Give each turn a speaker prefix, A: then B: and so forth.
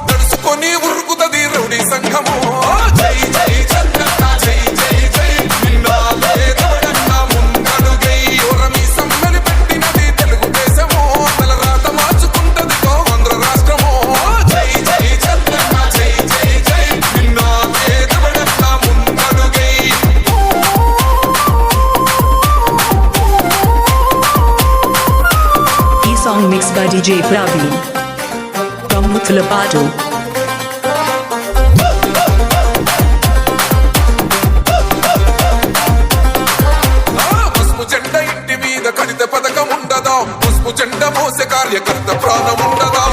A: నడుచుకొని ఉరుకుతది రౌడీ సంఘము. జై జై చంద్రన్న జై జై జై నిన్నాలే తోడన్న ముందడుగై ఓరమి సమ్మని పెట్టినది తెలుగుదేశము. తలరాత మార్చుకుంటది ఆంధ్ర రాష్ట్రము. జై జై చంద్రన్న జై జై జై నిన్నాలే తోడన్న ముందడుగై.
B: Song mixed by DJ Praveen from Muthulavadu.
A: పసుపు జెండ ఇంటి మీద కడిత పథకం ఉండదా? పసుపు జెండ మోసే కార్యకర్త ప్రాణం ఉండదా?